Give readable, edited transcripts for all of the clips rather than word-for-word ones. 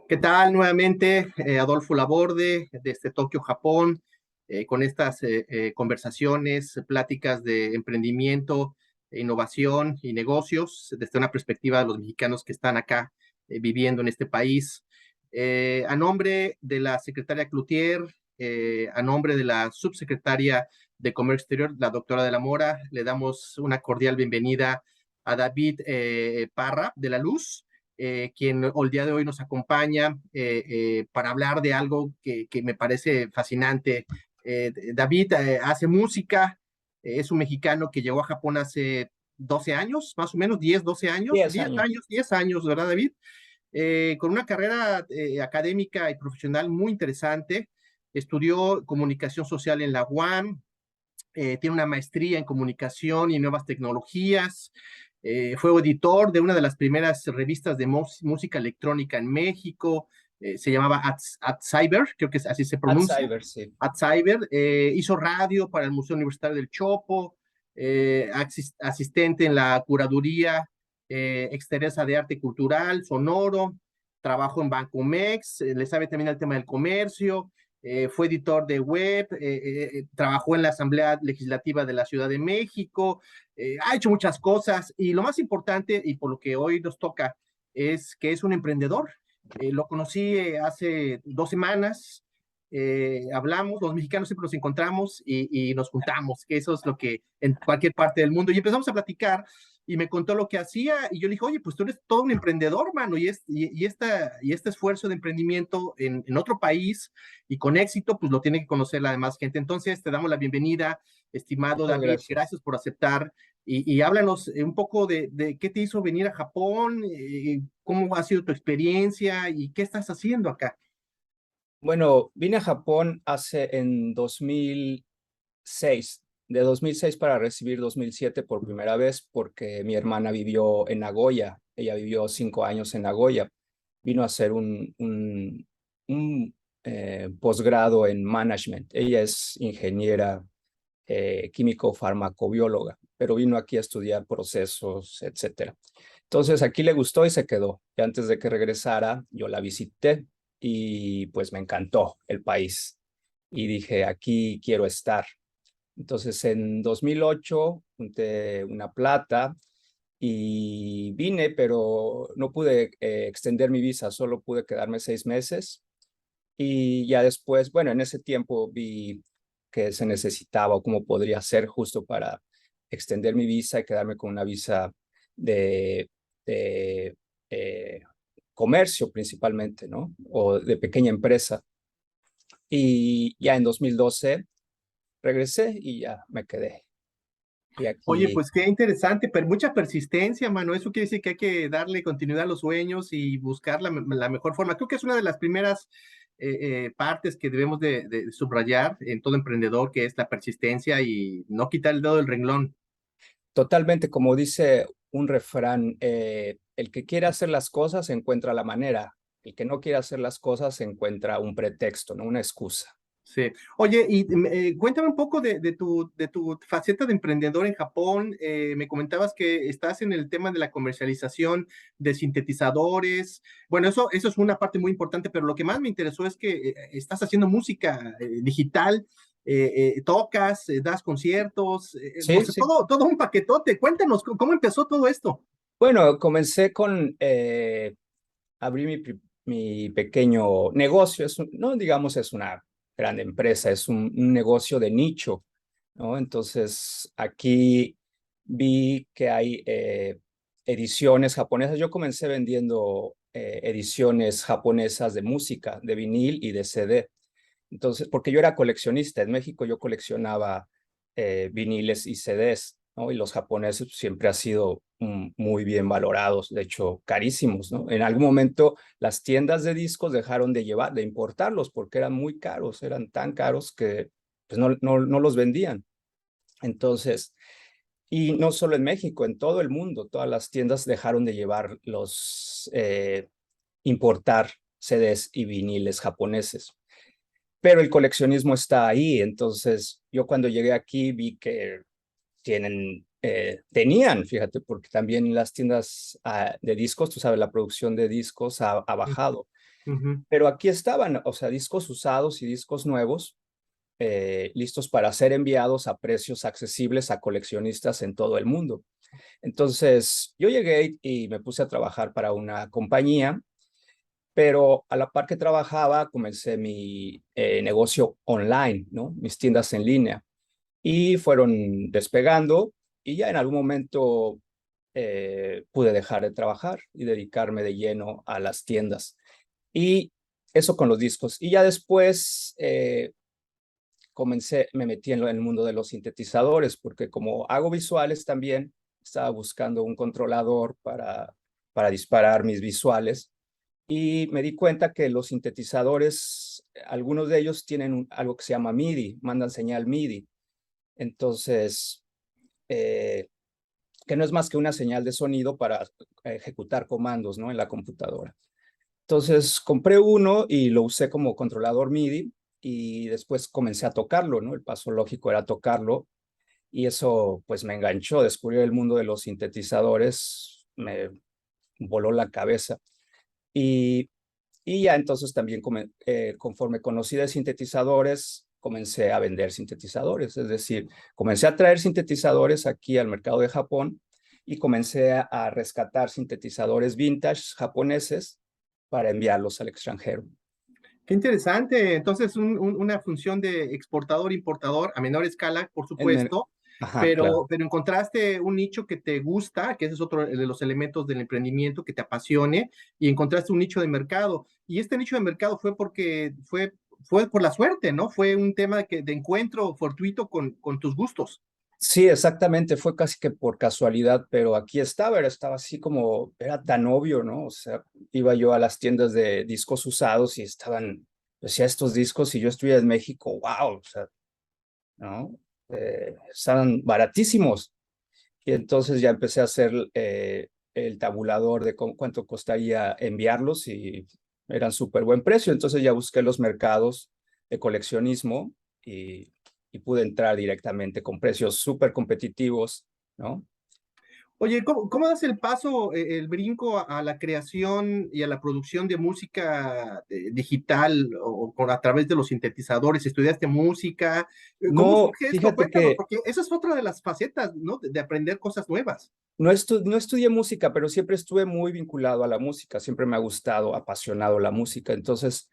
¿Qué tal? Nuevamente, Adolfo Laborde, desde Tokio, Japón, con estas conversaciones, pláticas de emprendimiento, innovación y negocios, desde una perspectiva de los mexicanos que están acá viviendo en este país. A nombre de la secretaria Cloutier, a nombre de la subsecretaria de Comercio Exterior, la doctora de la Mora, le damos una cordial bienvenida a David Parra de la Luz, quien el día de hoy nos acompaña para hablar de algo que me parece fascinante. David hace música, es un mexicano que llegó a Japón hace 12 años, más o menos, 10, 12 años, 10 años. 10 años, ¿verdad, David? Con una carrera académica y profesional muy interesante. Estudió comunicación social en la UAM, tiene una maestría en comunicación y nuevas tecnologías. Fue editor de una de las primeras revistas de música electrónica en México. Se llamaba Cyber, creo que así se At pronuncia. Cyber, sí. Cyber. Hizo radio para el Museo Universitario del Chopo, asistente en la curaduría exteresa de arte cultural, sonoro. Trabajó en Bancomex, le sabe también el tema del comercio. Fue editor de web, trabajó en la Asamblea Legislativa de la Ciudad de México, ha hecho muchas cosas y lo más importante, y por lo que hoy nos toca, es que es un emprendedor. Lo conocí hace 2 semanas, hablamos, los mexicanos siempre nos encontramos y nos juntamos, que eso es lo que en cualquier parte del mundo, y empezamos a platicar y me contó lo que hacía y yo le dije, oye, pues tú eres todo un emprendedor, mano, y este esfuerzo de emprendimiento en otro país y con éxito, pues lo tiene que conocer la demás gente. Entonces, te damos la bienvenida, estimado Muchas David, gracias. gracias por aceptar y háblanos un poco de qué te hizo venir a Japón, cómo ha sido tu experiencia y qué estás haciendo acá. Bueno, vine a Japón en 2006, de 2006 para recibir 2007 por primera vez, porque mi hermana vivió en Nagoya. Ella vivió 5 años en Nagoya. Vino a hacer un posgrado en management. Ella es ingeniera químico farmacobióloga, pero vino aquí a estudiar procesos, etcétera. Entonces aquí le gustó y se quedó. Y antes de que regresara, yo la visité y pues me encantó el país. Y dije, aquí quiero estar. Entonces en 2008 junté una plata y vine, pero no pude extender mi visa, solo pude quedarme 6 meses. Y ya después, bueno, en ese tiempo vi que se necesitaba o cómo podría ser justo para extender mi visa y quedarme con una visa de, de comercio principalmente, ¿no? O de pequeña empresa. Y ya en 2012 regresé y ya me quedé. Y Oye, aquí, pues qué interesante, pero mucha persistencia, mano. Eso quiere decir que hay que darle continuidad a los sueños y buscar la mejor forma. Creo que es una de las primeras partes que debemos de subrayar en todo emprendedor, que es la persistencia y no quitar el dedo del renglón. totalmente, como dice un refrán, el que quiere hacer las cosas encuentra la manera. El que no quiere hacer las cosas encuentra un pretexto, ¿no? Una excusa. Sí. Oye, y cuéntame un poco de tu faceta de emprendedor en Japón. Me comentabas que estás en el tema de la comercialización de sintetizadores. Bueno, eso es una parte muy importante, pero lo que más me interesó es que estás haciendo música digital, tocas, das conciertos, o Sí, sea, sí. todo un paquetote. Cuéntanos, ¿cómo empezó todo esto? Bueno, comencé con abrí mi pequeño negocio. No digamos es una gran empresa, es un negocio de nicho, ¿no? Entonces, aquí vi que hay ediciones japonesas. Yo comencé vendiendo ediciones japonesas de música, de vinil y de CD. Entonces, porque yo era coleccionista, en México yo coleccionaba viniles y CDs, ¿no? Y los japoneses siempre han sido muy bien valorados, de hecho, carísimos, ¿no? En algún momento las tiendas de discos dejaron de importarlos porque eran muy caros, eran tan caros que pues no los vendían. Entonces, y no solo en México, en todo el mundo, todas las tiendas dejaron de importar CDs y viniles japoneses, pero el coleccionismo está ahí. Entonces, yo cuando llegué aquí vi que tenían, fíjate, porque también las tiendas de discos, tú sabes, la producción de discos ha bajado. Ujú. Pero aquí estaban, o sea, discos usados y discos nuevos, listos para ser enviados a precios accesibles a coleccionistas en todo el mundo. Entonces, yo llegué y me puse a trabajar para una compañía, pero a la par que trabajaba, comencé mi negocio online, ¿no? Mis tiendas en línea. Y fueron despegando y ya en algún momento pude dejar de trabajar y dedicarme de lleno a las tiendas. Y eso con los discos. Y ya después me metí en el mundo de los sintetizadores, porque como hago visuales también, estaba buscando un controlador para disparar mis visuales y me di cuenta que los sintetizadores, algunos de ellos tienen algo que se llama MIDI, mandan señal MIDI. Entonces, eh, que no es más que una señal de sonido para ejecutar comandos, ¿no? En la computadora. Entonces compré uno y lo usé como controlador MIDI y después comencé a tocarlo, ¿no? El paso lógico era tocarlo y eso pues me enganchó, descubrí el mundo de los sintetizadores, me voló la cabeza. Y, y ya entonces también conforme conocí de sintetizadores, comencé a vender sintetizadores, es decir, comencé a traer sintetizadores aquí al mercado de Japón y comencé a rescatar sintetizadores vintage japoneses para enviarlos al extranjero. Qué interesante. Entonces, una función de exportador-importador a menor escala, por En el- supuesto, Ajá, claro. pero encontraste un nicho que te gusta, que ese es otro de los elementos del emprendimiento que te apasione, y encontraste un nicho de mercado. Y este nicho de mercado fue porque fue por la suerte, ¿no? Fue un tema de encuentro fortuito con tus gustos. Sí, exactamente, fue casi que por casualidad, pero aquí estaba así como, era tan obvio, ¿no? O sea, iba yo a las tiendas de discos usados y decía estos discos y yo estuve en México, wow, o sea, ¿no? Estaban baratísimos. Y entonces ya empecé a hacer el tabulador de cuánto costaría enviarlos y eran súper buen precio. Entonces ya busqué los mercados de coleccionismo y, y pude entrar directamente con precios súper competitivos, ¿no? Oye, ¿cómo das el paso, el brinco a la creación y a la producción de música digital a través de los sintetizadores? ¿Estudiaste música? ¿Cómo No, surge esto? fíjate Cuéntanos, que porque esa es otra de las facetas, ¿no? De aprender cosas nuevas. no estudié música, pero siempre estuve muy vinculado a la música, siempre me ha gustado, apasionado la música. Entonces,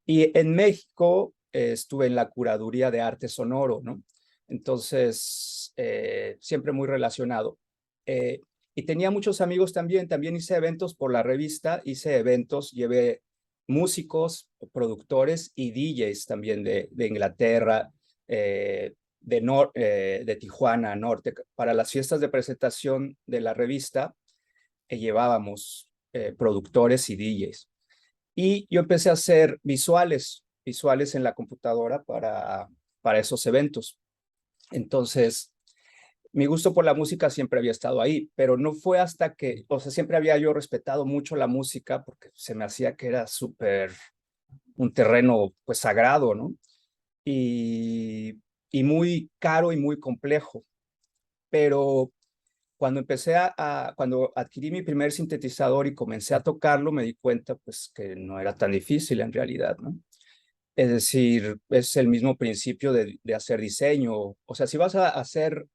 y en México estuve en la curaduría de arte sonoro, ¿no? Entonces, siempre muy relacionado. Eh, y tenía muchos amigos también hice eventos por la revista, hice eventos, llevé músicos, productores y DJs también de Inglaterra, de Tijuana, Norte. Para las fiestas de presentación de la revista, llevábamos productores y DJs. Y yo empecé a hacer visuales en la computadora para esos eventos. Entonces, mi gusto por la música siempre había estado ahí, pero no fue hasta que, o sea, siempre había yo respetado mucho la música porque se me hacía que era súper un terreno pues sagrado, ¿no? Y, y muy caro y muy complejo. Pero cuando adquirí mi primer sintetizador y comencé a tocarlo, me di cuenta pues que no era tan difícil en realidad, ¿no? Es decir, es el mismo principio de hacer diseño. O sea, si vas a hacer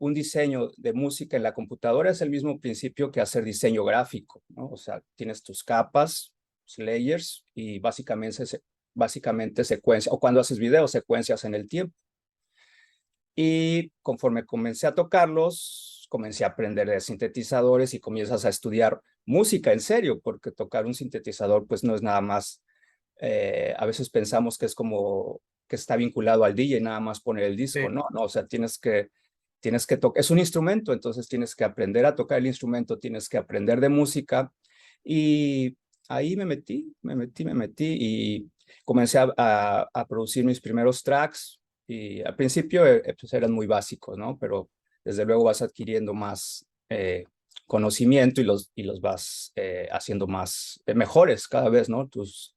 un diseño de música en la computadora, es el mismo principio que hacer diseño gráfico, ¿no? O sea, tienes tus capas, tus layers, y básicamente secuencia, o cuando haces videos, secuencias en el tiempo. Y conforme comencé a tocarlos, comencé a aprender de sintetizadores y comienzas a estudiar música en serio, porque tocar un sintetizador pues no es nada más, a veces pensamos que es como que está vinculado al DJ, nada más poner el disco, Sí. no, no, o sea, tienes que tocar, es un instrumento, entonces tienes que aprender a tocar el instrumento, tienes que aprender de música y ahí me metí y comencé a producir mis primeros tracks y al principio pues eran muy básicos, ¿no? Pero desde luego vas adquiriendo más conocimiento y los vas haciendo más mejores cada vez, ¿no? Tus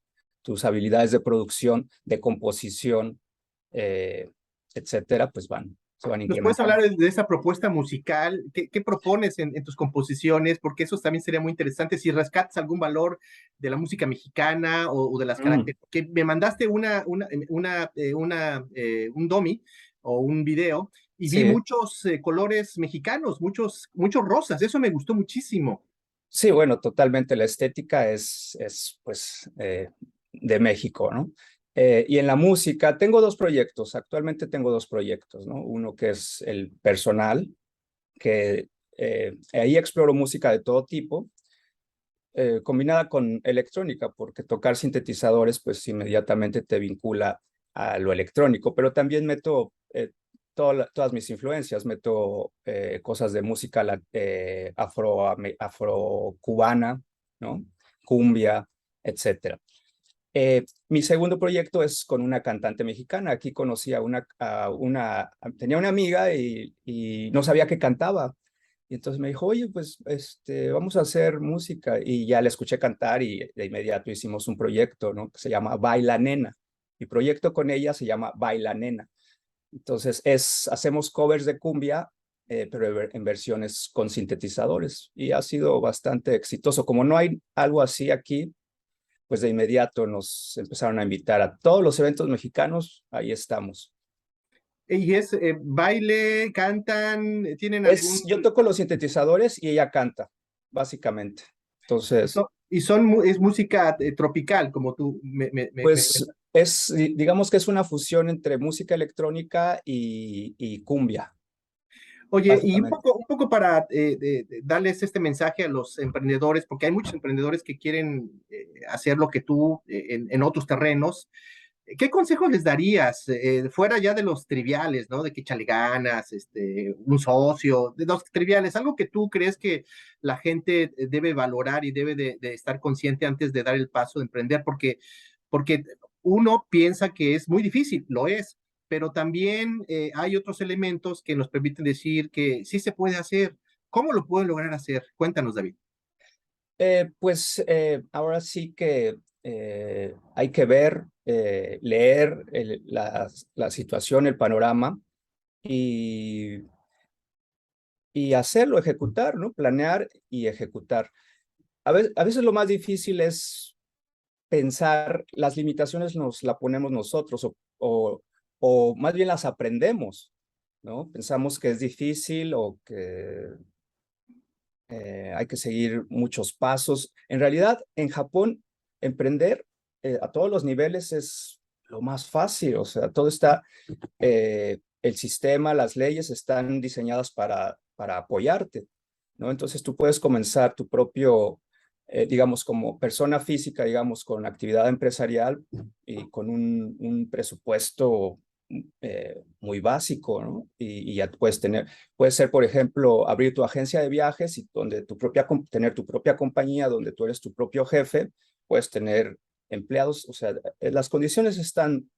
habilidades de producción, de composición, eh, etcétera, pues se van ¿Nos puedes incrementando. hablar de esa propuesta musical? ¿Qué propones en tus composiciones? Porque eso también sería muy interesante. Si rescatas algún valor de la música mexicana o de las Mm, características. Que me mandaste un domi o un video y vi sí, muchos colores mexicanos, muchos rosas. Eso me gustó muchísimo. sí, bueno, totalmente la estética es pues, de México, ¿no? Y en la música tengo dos proyectos, actualmente tengo dos proyectos, ¿no? Uno que es el personal, que ahí exploro música de todo tipo, combinada con electrónica, porque tocar sintetizadores pues inmediatamente te vincula a lo electrónico, pero también meto todas mis influencias, meto cosas de música afro-cubana, ¿no? Cumbia, etcétera. Mi segundo proyecto es con una cantante mexicana. Aquí conocí tenía una amiga y no sabía que cantaba. Y entonces me dijo, oye, pues vamos a hacer música. Y ya la escuché cantar y de inmediato hicimos un proyecto, ¿no? Que se llama Baila Nena. Mi proyecto con ella se llama Baila Nena. Entonces hacemos covers de cumbia, pero en versiones con sintetizadores. Y ha sido bastante exitoso. Como no hay algo así aquí, pues de inmediato nos empezaron a invitar a todos los eventos mexicanos, ahí estamos. Y es baile, cantan, tienen algún... Yo toco los sintetizadores y ella canta, básicamente. Entonces, Es música tropical, como tú me pues cuentas. digamos que es una fusión entre música electrónica y cumbia, Oye, y básicamente. un poco para darles este mensaje a los emprendedores, porque hay muchos emprendedores que quieren hacer lo que tú en otros terrenos. ¿Qué consejos les darías fuera ya de los triviales, ¿no? De que échale ganas, un socio, de los triviales, algo que tú crees que la gente debe valorar y debe de estar consciente antes de dar el paso de emprender, porque uno piensa que es muy difícil, lo es, pero también hay otros elementos que nos permiten decir que sí se puede hacer. ¿Cómo lo pueden lograr hacer? Cuéntanos, David. Pues ahora sí que hay que ver, leer la situación, el panorama y hacerlo, ejecutar, ¿no? Planear y ejecutar. A veces lo más difícil es pensar, las limitaciones nos las ponemos nosotros o más bien las aprendemos, ¿no? Pensamos que es difícil o que hay que seguir muchos pasos. En realidad, en Japón, emprender a todos los niveles es lo más fácil, o sea, todo está, el sistema, las leyes están diseñadas para apoyarte, ¿no? Entonces tú puedes comenzar tu propio, digamos, como persona física, digamos, con actividad empresarial y con un presupuesto muy básico, ¿no? Y ya puedes tener, puede ser, por ejemplo, abrir tu agencia de viajes y donde tener tu propia compañía, donde tú eres tu propio jefe, puedes tener empleados, o sea, las condiciones están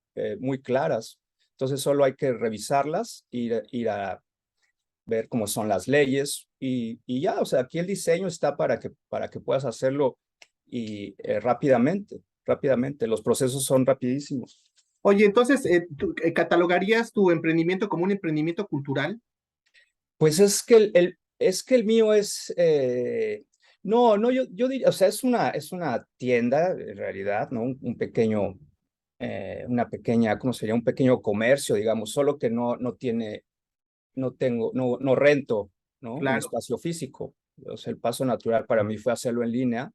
muy claras. Entonces solo hay que revisarlas, ir a ver cómo son las leyes y ya, o sea, aquí el diseño está para que puedas hacerlo y rápidamente. Los procesos son rapidísimos. Oye, entonces, ¿tú, catalogarías tu emprendimiento como un emprendimiento cultural? Pues es que es que el mío es, no, yo diría, o sea, es una tienda en realidad, ¿no? Un pequeño, una pequeña, ¿cómo sería? Un pequeño comercio, digamos, solo que no rento, ¿no? Un Claro. espacio físico. O sea, el paso natural para mí fue hacerlo en línea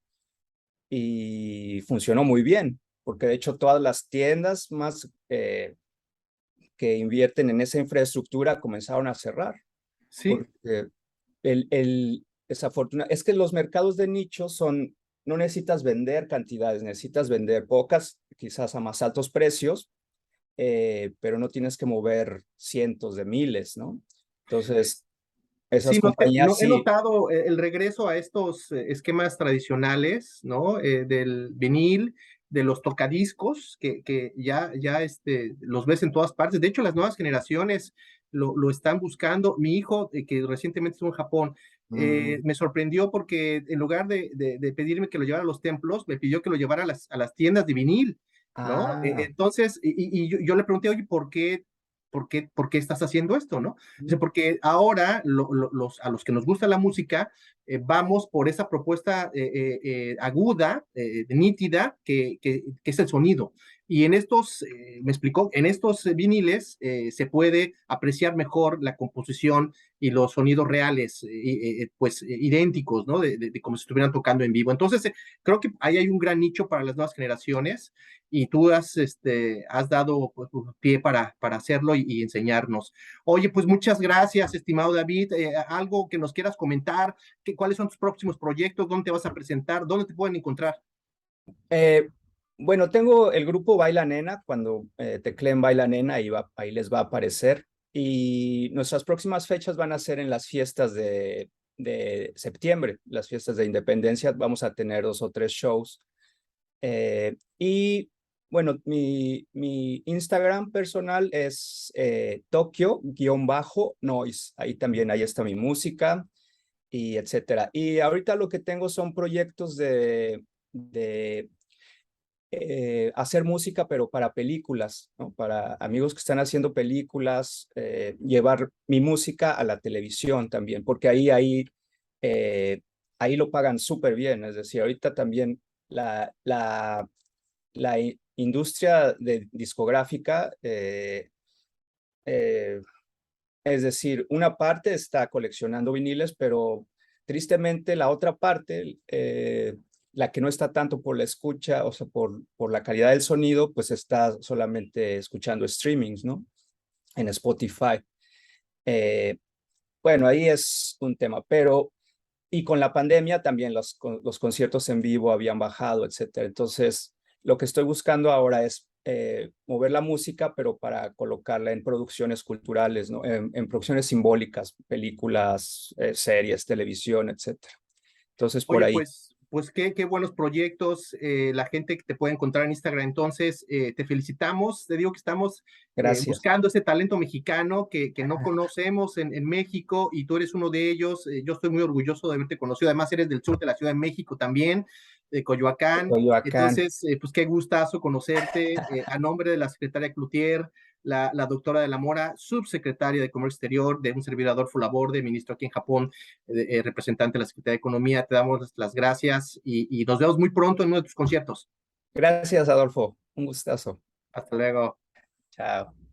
y funcionó muy bien, porque de hecho todas las tiendas más que invierten en esa infraestructura comenzaron a cerrar, Sí, porque es que los mercados de nicho no necesitas vender cantidades, necesitas vender pocas, quizás a más altos precios, pero no tienes que mover cientos de miles, ¿no? Entonces, esas sí, compañías he sí. notado el regreso a estos esquemas tradicionales, ¿no? Del vinil, de los tocadiscos, que ya los ves en todas partes. De hecho, las nuevas generaciones lo están buscando. Mi hijo, que recientemente estuvo en Japón, Mm, me sorprendió porque en lugar de pedirme que lo llevara a los templos, me pidió que lo llevara a las tiendas de vinil, ¿no? ah, Entonces, yo le pregunté, oye, por qué estás haciendo esto, ¿no? Dice, porque ahora a los que nos gusta la música, vamos por esa propuesta aguda, nítida, que es el sonido. Y en estos, me explicó, en estos viniles se puede apreciar mejor la composición y los sonidos reales, pues idénticos, ¿no? De como si estuvieran tocando en vivo. Entonces, creo que ahí hay un gran nicho para las nuevas generaciones y tú has dado pues, pie para hacerlo y enseñarnos. Oye, pues muchas gracias, estimado David. Algo que nos quieras comentar, ¿cuáles son tus próximos proyectos? ¿Dónde te vas a presentar? ¿Dónde te pueden encontrar? Eh, bueno, tengo el grupo Baila Nena. Cuando tecleen Baila Nena, ahí les va a aparecer. Y nuestras próximas fechas van a ser en las fiestas de septiembre, las fiestas de Independencia. Vamos a tener 2 o 3 shows. Y bueno, mi Instagram personal es Tokyo-Noise. Ahí está mi música y etcétera. Y ahorita lo que tengo son proyectos de hacer música, pero para películas, ¿no? Para amigos que están haciendo películas, llevar mi música a la televisión también, porque eh, ahí lo pagan súper bien. Es decir, ahorita también la industria de discográfica, eh, es decir, una parte está coleccionando viniles, pero tristemente la otra parte, la que no está tanto por la escucha, o sea, por la calidad del sonido, pues está solamente escuchando streamings, ¿no? En Spotify. Eh, bueno, ahí es un tema, pero y con la pandemia también los conciertos en vivo habían bajado, etcétera. Entonces, lo que estoy buscando ahora es mover la música, pero para colocarla en producciones culturales, ¿no? En producciones simbólicas, películas, series, televisión, etcétera. Entonces, por Oye, ahí. pues qué buenos proyectos, la gente que te puede encontrar en Instagram. Entonces, te felicitamos, te digo que estamos Gracias. buscando ese talento mexicano que no conocemos en México y tú eres uno de ellos. Yo estoy muy orgulloso de haberte conocido. Además, eres del sur de la Ciudad de México también, de Coyoacán. Coyoacán. Entonces, pues qué gustazo conocerte. A nombre de la secretaria Cloutier, la doctora de la Mora, subsecretaria de Comercio Exterior, de un servidor Adolfo Laborde, ministro aquí en Japón, representante de la Secretaría de Economía, te damos las gracias y nos vemos muy pronto en uno de tus conciertos. Gracias, Adolfo. Un gustazo. Hasta luego. Chao.